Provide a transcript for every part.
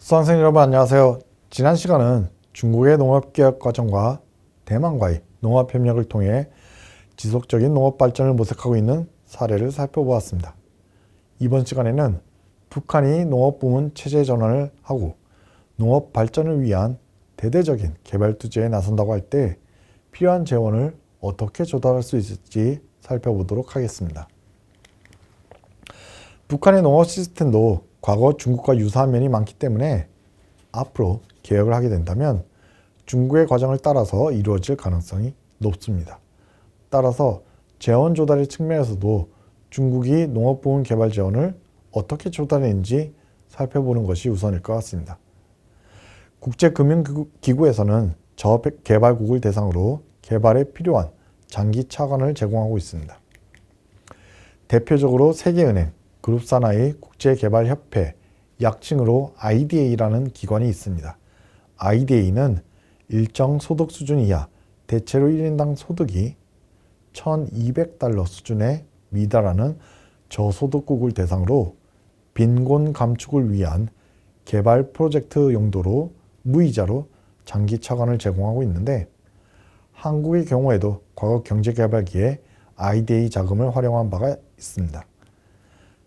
수강생 여러분 안녕하세요. 지난 시간은 중국의 농업개혁 과정과 대만과의 농업협력을 통해 지속적인 농업 발전을 모색하고 있는 사례를 살펴보았습니다. 이번 시간에는 북한이 농업부문 체제 전환을 하고 농업 발전을 위한 대대적인 개발 투자에 나선다고 할 때 필요한 재원을 어떻게 조달할 수 있을지 살펴보도록 하겠습니다. 북한의 농업 시스템도 과거 중국과 유사한 면이 많기 때문에 앞으로 개혁을 하게 된다면 중국의 과정을 따라서 이루어질 가능성이 높습니다. 따라서 재원 조달의 측면에서도 중국이 농업부문 개발 재원을 어떻게 조달했는지 살펴보는 것이 우선일 것 같습니다. 국제금융기구에서는 저개발국을 대상으로 개발에 필요한 장기 차관을 제공하고 있습니다. 대표적으로 세계은행, 그룹산하의 국제개발협회, 약칭으로 IDA라는 기관이 있습니다. IDA는 일정 소득 수준 이하, 대체로 1인당 소득이 $1,200 수준에 미달하는 저소득국을 대상으로 빈곤 감축을 위한 개발 프로젝트 용도로 무이자로 장기 차관을 제공하고 있는데, 한국의 경우에도 과거 경제개발기에 IDA 자금을 활용한 바가 있습니다.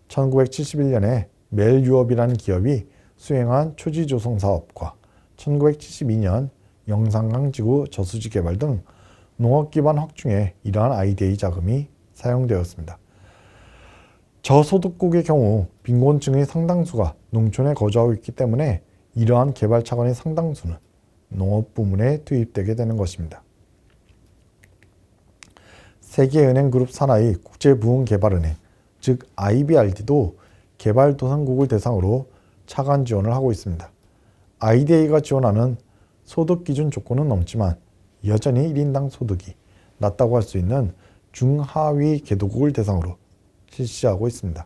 1971년에 멜유업이라는 기업이 수행한 초지조성 사업과 1972년 영산강지구 저수지 개발 등 농업 기반 확충에 이러한 IDA 자금이 사용되었습니다. 저소득국의 경우 빈곤층의 상당수가 농촌에 거주하고 있기 때문에 이러한 개발 차관의 상당수는 농업 부문에 투입되게 되는 것입니다. 세계은행 그룹 산하의 국제부흥개발은행, 즉 IBRD도 개발도상국을 대상으로 차관 지원을 하고 있습니다. IDA가 지원하는 소득기준 조건은 넘지만 여전히 1인당 소득이 낮다고 할 수 있는 중하위 개도국을 대상으로 실시하고 있습니다.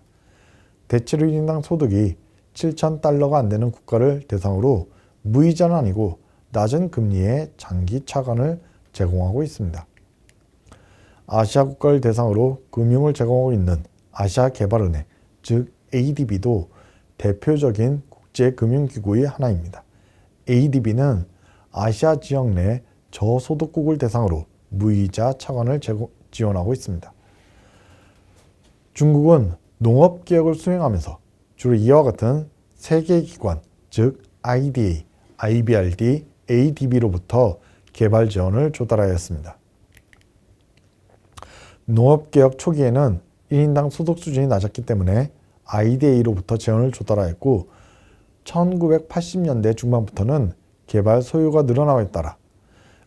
대체로 1인당 소득이 $7,000가 안 되는 국가를 대상으로 무이자는 아니고 낮은 금리의 장기 차관을 제공하고 있습니다. 아시아 국가를 대상으로 금융을 제공하고 있는 아시아개발은행, 즉 ADB도 대표적인 국제금융기구의 하나입니다. ADB는 아시아 지역 내 저소득국을 대상으로 무이자 차관을 지원하고 있습니다. 중국은 농업개혁을 수행하면서 주로 이와 같은 세 개의 기관, 즉 IDA, IBRD, ADB로부터 개발 지원을 조달하였습니다. 농업개혁 초기에는 1인당 소득 수준이 낮았기 때문에 IDA로부터 재원을 조달하였고 1980년대 중반부터는 개발 소요가 늘어남에 따라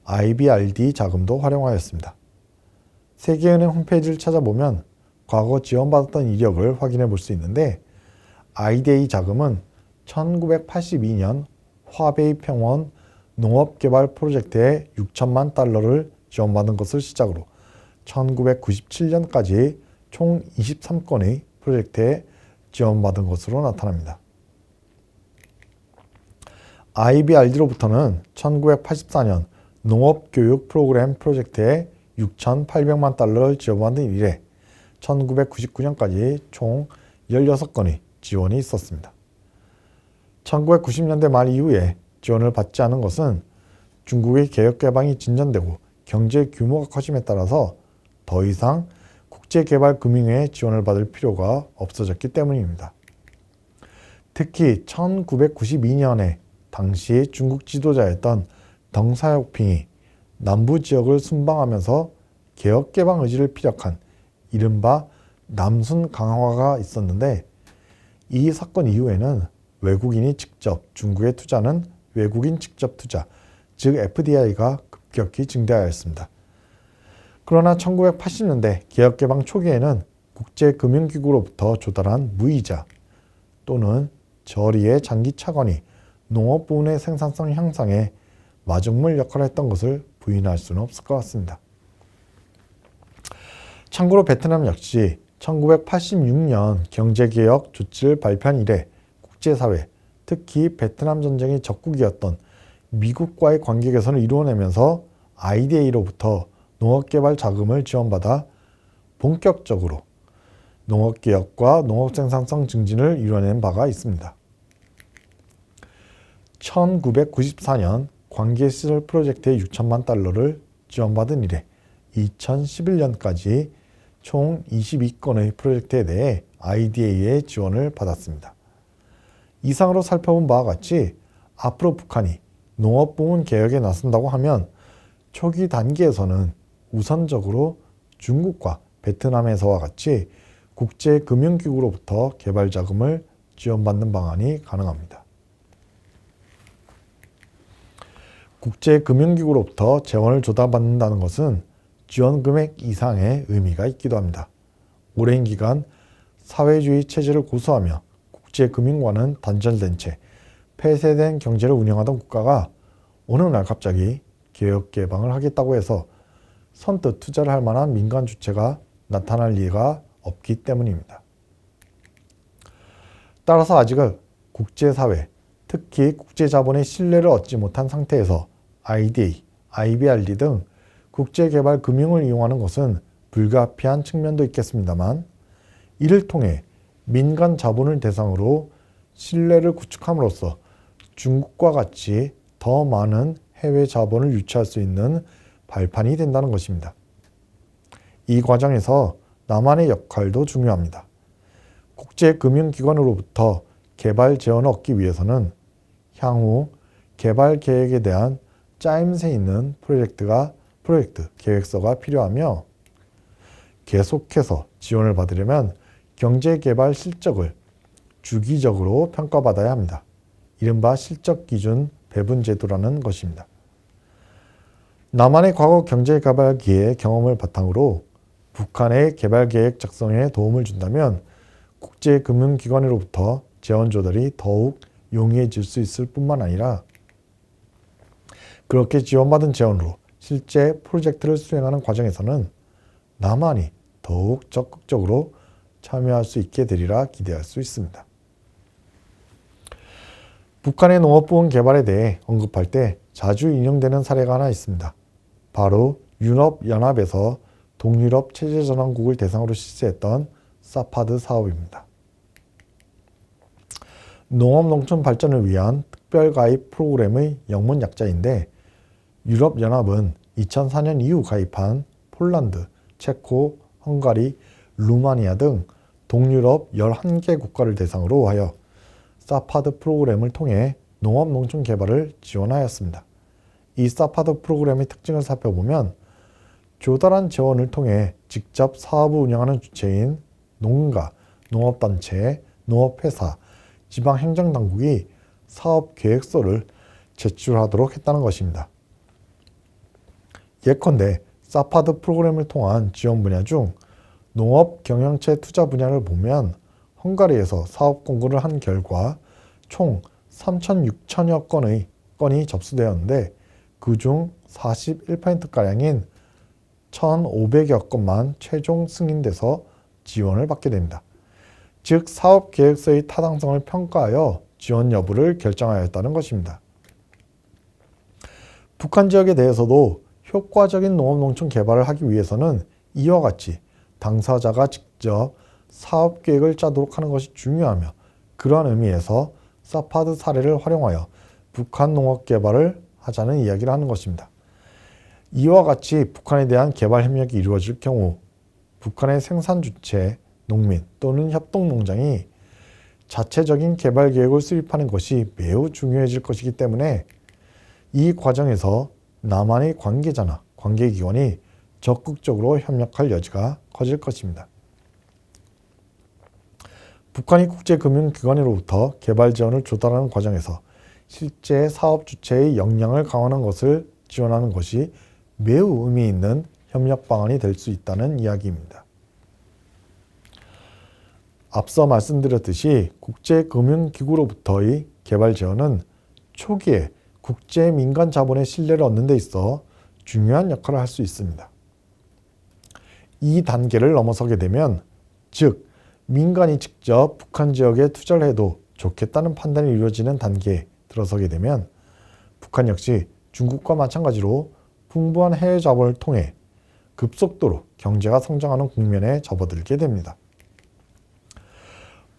IBRD 자금도 활용하였습니다. 세계은행 홈페이지를 찾아보면 과거 지원받았던 이력을 확인해 볼 수 있는데, IDA 자금은 1982년 화베이 평원 농업개발 프로젝트에 $6,000만 지원받은 것을 시작으로 1997년까지 총 23건의 프로젝트에 지원받은 것으로 나타납니다. IBRD로부터는 1984년 농업교육 프로그램 프로젝트에 $6,800만 지원받은 이래 1999년까지 총 16건의 지원이 있었습니다. 1990년대 말 이후에 지원을 받지 않은 것은 중국의 개혁개방이 진전되고 경제 규모가 커짐에 따라서 더 이상 국제개발금융의 지원을 받을 필요가 없어졌기 때문입니다. 특히 1992년에 당시 중국 지도자였던 덩사오핑이 남부지역을 순방하면서 개혁개방 의지를 피력한 이른바 남순 강화가 있었는데, 이 사건 이후에는 외국인이 직접 중국에 투자하는 외국인 직접 투자, 즉 FDI가 급격히 증대하였습니다. 그러나 1980년대 개혁개방 초기에는 국제금융기구로부터 조달한 무이자 또는 저리의 장기 차관이 농업 부문의 생산성 향상에 마중물 역할을 했던 것을 부인할 수는 없을 것 같습니다. 참고로 베트남 역시 1986년 경제개혁 조치를 발표한 이래 국제사회, 특히 베트남 전쟁의 적국이었던 미국과의 관계 개선을 이루어내면서 IDA로부터 농업개발 자금을 지원받아 본격적으로 농업개혁과 농업생산성 증진을 이뤄낸 바가 있습니다. 1994년 관계시설 프로젝트에 6천만 달러를 지원받은 이래 2011년까지 총 22건의 프로젝트에 대해 IDA의 지원을 받았습니다. 이상으로 살펴본 바와 같이 앞으로 북한이 농업부문 개혁에 나선다고 하면 초기 단계에서는 우선적으로 중국과 베트남에서와 같이 국제금융기구로부터 개발자금을 지원받는 방안이 가능합니다. 국제금융기구로부터 재원을 조달받는다는 것은 지원 금액 이상의 의미가 있기도 합니다. 오랜 기간 사회주의 체제를 고수하며 국제금융과는 단절된 채 폐쇄된 경제를 운영하던 국가가 어느 날 갑자기 개혁 개방을 하겠다고 해서 선뜻 투자를 할 만한 민간 주체가 나타날 리가 없기 때문입니다. 따라서 아직은 국제사회, 특히 국제자본의 신뢰를 얻지 못한 상태에서 IDA, IBRD 등 국제개발 금융을 이용하는 것은 불가피한 측면도 있겠습니다만 이를 통해 민간 자본을 대상으로 신뢰를 구축함으로써 중국과 같이 더 많은 해외 자본을 유치할 수 있는 발판이 된다는 것입니다. 이 과정에서 남한의 역할도 중요합니다. 국제금융기관으로부터 개발 재원을 얻기 위해서는 향후 개발 계획에 대한 짜임새 있는 프로젝트 계획서가 필요하며 계속해서 지원을 받으려면 경제개발 실적을 주기적으로 평가받아야 합니다. 이른바 실적기준 배분제도라는 것입니다. 남한의 과거 경제개발기의 경험을 바탕으로 북한의 개발계획 작성에 도움을 준다면 국제금융기관으로부터 재원 조달이 더욱 용이해질 수 있을 뿐만 아니라 그렇게 지원받은 재원으로 실제 프로젝트를 수행하는 과정에서는 남한이 더욱 적극적으로 참여할 수 있게 되리라 기대할 수 있습니다. 북한의 농업부문 개발에 대해 언급할 때 자주 인용되는 사례가 하나 있습니다. 바로 유럽연합에서 동유럽 체제전환국을 대상으로 실시했던 사파드 사업입니다. 농업농촌 발전을 위한 특별가입 프로그램의 영문 약자인데 유럽연합은 2004년 이후 가입한 폴란드, 체코, 헝가리, 루마니아 등 동유럽 11개 국가를 대상으로 하여 사파드 프로그램을 통해 농업농촌 개발을 지원하였습니다. 이 사파드 프로그램의 특징을 살펴보면 조달한 재원을 통해 직접 사업을 운영하는 주체인 농가, 농업단체, 농업회사, 지방행정당국이 사업계획서를 제출하도록 했다는 것입니다. 예컨대 사파드 프로그램을 통한 지원 분야 중 농업경영체 투자 분야를 보면 헝가리에서 사업 공고를 한 결과 총 3,600여 건이 접수되었는데 그중 41%가량인 1,500여 건만 최종 승인돼서 지원을 받게 됩니다. 즉 사업계획서의 타당성을 평가하여 지원 여부를 결정하였다는 것입니다. 북한 지역에 대해서도 효과적인 농업농촌 개발을 하기 위해서는 이와 같이 당사자가 직접 사업계획을 짜도록 하는 것이 중요하며 그러한 의미에서 사파드 사례를 활용하여 북한 농업 개발을 하자는 이야기를 하는 것입니다. 이와 같이 북한에 대한 개발 협력이 이루어질 경우 북한의 생산 주체, 농민 또는 협동농장이 자체적인 개발 계획을 수립하는 것이 매우 중요해질 것이기 때문에 이 과정에서 남한의 관계자나 관계기관이 적극적으로 협력할 여지가 커질 것입니다. 북한이 국제금융기관으로부터 개발 지원을 조달하는 과정에서 실제 사업 주체의 역량을 강화하는 것을 지원하는 것이 매우 의미 있는 협력 방안이 될 수 있다는 이야기입니다. 앞서 말씀드렸듯이 국제금융기구로부터의 개발 지원은 초기에 국제 민간 자본의 신뢰를 얻는 데 있어 중요한 역할을 할 수 있습니다. 이 단계를 넘어서게 되면 즉 민간이 직접 북한 지역에 투자를 해도 좋겠다는 판단이 이루어지는 단계에 들어서게 되면 북한 역시 중국과 마찬가지로 풍부한 해외 자본을 통해 급속도로 경제가 성장하는 국면에 접어들게 됩니다.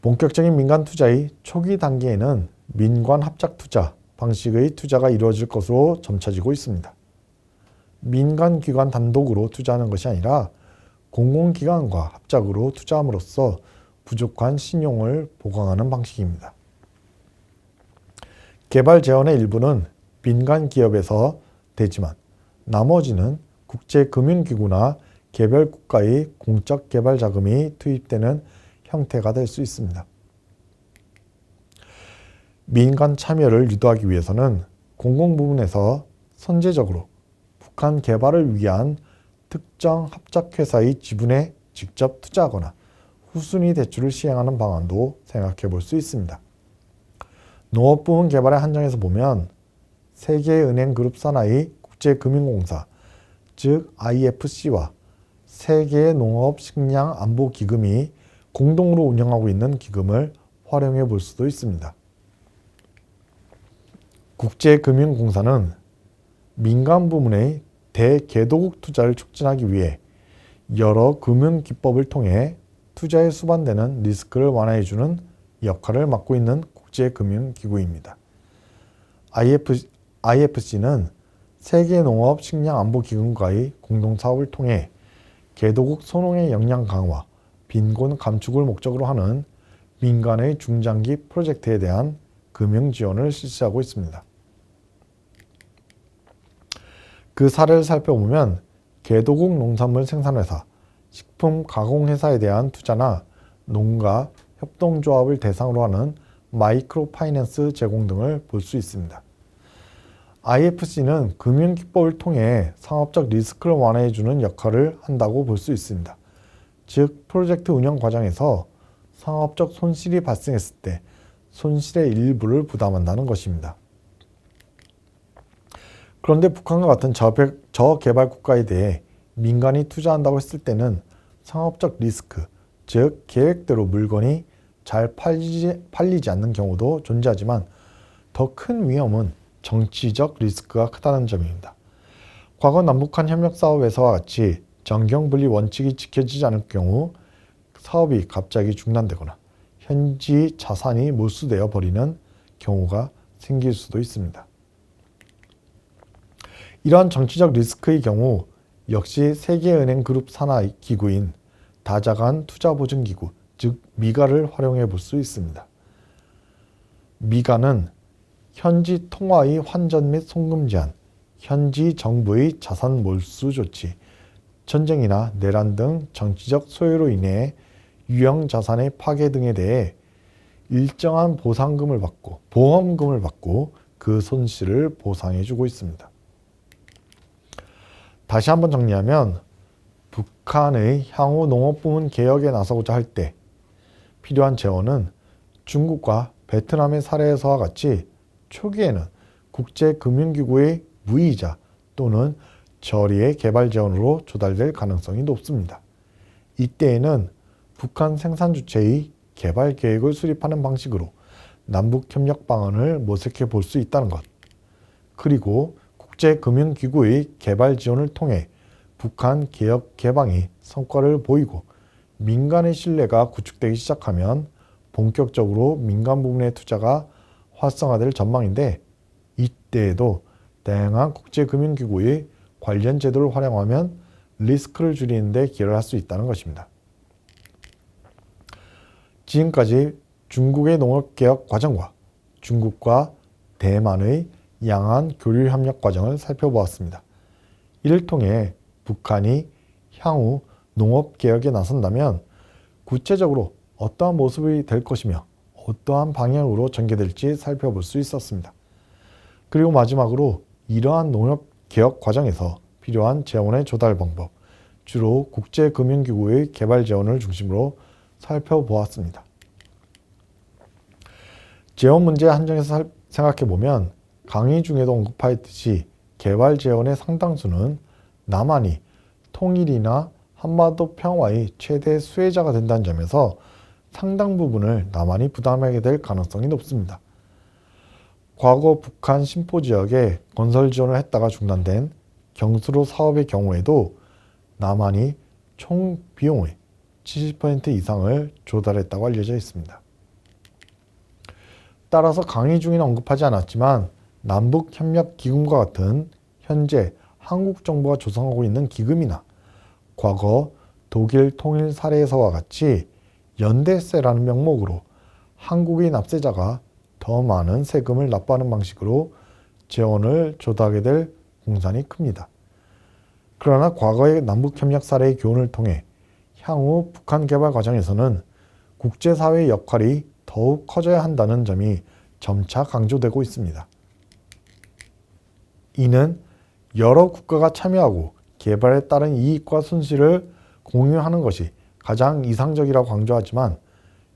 본격적인 민간 투자의 초기 단계에는 민관 합작 투자, 방식의 투자가 이루어질 것으로 점쳐지고 있습니다. 민간 기관 단독으로 투자하는 것이 아니라 공공기관과 합작으로 투자함으로써 부족한 신용을 보강하는 방식입니다. 개발 재원의 일부는 민간 기업에서 되지만 나머지는 국제금융기구나 개별 국가의 공적 개발 자금이 투입되는 형태가 될 수 있습니다. 민간 참여를 유도하기 위해서는 공공 부문에서 선제적으로 북한 개발을 위한 특정 합작회사의 지분에 직접 투자하거나 후순위 대출을 시행하는 방안도 생각해 볼 수 있습니다. 농업부문 개발에 한정해서 보면 세계은행그룹 산하의 국제금융공사, 즉 IFC와 세계 농업식량안보기금이 공동으로 운영하고 있는 기금을 활용해 볼 수도 있습니다. 국제금융공사는 민간 부문의 대개도국 투자를 촉진하기 위해 여러 금융기법을 통해 투자에 수반되는 리스크를 완화해주는 역할을 맡고 있는 국제금융기구입니다. IFC는 세계농업식량안보기금과의 공동사업을 통해 개도국 소농의 역량 강화, 빈곤 감축을 목적으로 하는 민간의 중장기 프로젝트에 대한 금융 지원을 실시하고 있습니다. 그 사례를 살펴보면 개도국 농산물 생산회사, 식품 가공회사에 대한 투자나 농가 협동조합을 대상으로 하는 마이크로 파이낸스 제공 등을 볼 수 있습니다. IFC는 금융기법을 통해 상업적 리스크를 완화해주는 역할을 한다고 볼 수 있습니다. 즉, 프로젝트 운영 과정에서 상업적 손실이 발생했을 때 손실의 일부를 부담한다는 것입니다. 그런데 북한과 같은 저개발 국가에 대해 민간이 투자한다고 했을 때는 상업적 리스크, 즉 계획대로 물건이 잘 팔리지 않는 경우도 존재하지만 더 큰 위험은 정치적 리스크가 크다는 점입니다. 과거 남북한 협력사업에서와 같이 정경분리 원칙이 지켜지지 않을 경우 사업이 갑자기 중단되거나 현지 자산이 몰수되어 버리는 경우가 생길 수도 있습니다. 이러한 정치적 리스크의 경우 역시 세계은행그룹 산하 기구인 다자간 투자보증기구, 즉 미가를 활용해 볼 수 있습니다. 미가는 현지 통화의 환전 및 송금 제한, 현지 정부의 자산 몰수 조치, 전쟁이나 내란 등 정치적 소요로 인해 유형 자산의 파괴 등에 대해 일정한 보상금을 받고 보험금을 받고 그 손실을 보상해주고 있습니다. 다시 한번 정리하면 북한의 향후 농업부문 개혁에 나서고자 할 때 필요한 재원은 중국과 베트남의 사례에서와 같이 초기에는 국제금융기구의 무이자 또는 저리의 개발 재원으로 조달될 가능성이 높습니다. 이때에는 북한 생산 주체의 개발 계획을 수립하는 방식으로 남북협력 방안을 모색해 볼 수 있다는 것, 그리고 국제금융기구의 개발 지원을 통해 북한 개혁 개방이 성과를 보이고 민간의 신뢰가 구축되기 시작하면 본격적으로 민간 부문의 투자가 활성화될 전망인데, 이때에도 다양한 국제금융기구의 관련 제도를 활용하면 리스크를 줄이는 데 기여를 할 수 있다는 것입니다. 지금까지 중국의 농업개혁 과정과 중국과 대만의 양안 교류 협력 과정을 살펴보았습니다. 이를 통해 북한이 향후 농업개혁에 나선다면 구체적으로 어떠한 모습이 될 것이며 어떠한 방향으로 전개될지 살펴볼 수 있었습니다. 그리고 마지막으로 이러한 농업개혁 과정에서 필요한 재원의 조달 방법, 주로 국제금융기구의 개발 재원을 중심으로 살펴보았습니다. 재원 문제에 한정해서 생각해보면 강의 중에도 언급하였듯이 개발 재원의 상당수는 남한이 통일이나 한반도 평화의 최대 수혜자가 된다는 점에서 상당 부분을 남한이 부담하게 될 가능성이 높습니다. 과거 북한 신포 지역에 건설 지원을 했다가 중단된 경수로 사업의 경우에도 남한이 총 비용의 70% 이상을 조달했다고 알려져 있습니다. 따라서 강의 중에는 언급하지 않았지만 남북협력기금과 같은 현재 한국 정부가 조성하고 있는 기금이나 과거 독일 통일 사례에서와 같이 연대세라는 명목으로 한국의 납세자가 더 많은 세금을 납부하는 방식으로 재원을 조달하게 될 공산이 큽니다. 그러나 과거의 남북협력 사례의 교훈을 통해 향후 북한 개발 과정에서는 국제사회의 역할이 더욱 커져야 한다는 점이 점차 강조되고 있습니다. 이는 여러 국가가 참여하고 개발에 따른 이익과 손실을 공유하는 것이 가장 이상적이라고 강조하지만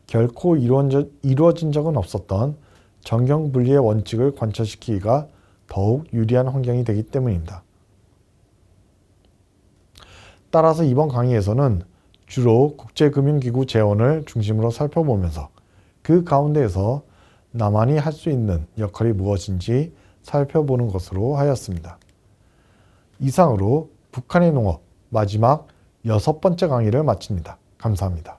결코 이루어진 적은 없었던 정경분리의 원칙을 관철시키기가 더욱 유리한 환경이 되기 때문입니다. 따라서 이번 강의에서는 주로 국제금융기구 재원을 중심으로 살펴보면서 그 가운데에서 남한이 할 수 있는 역할이 무엇인지 살펴보는 것으로 하였습니다. 이상으로 북한의 농업 마지막 6번째 강의를 마칩니다. 감사합니다.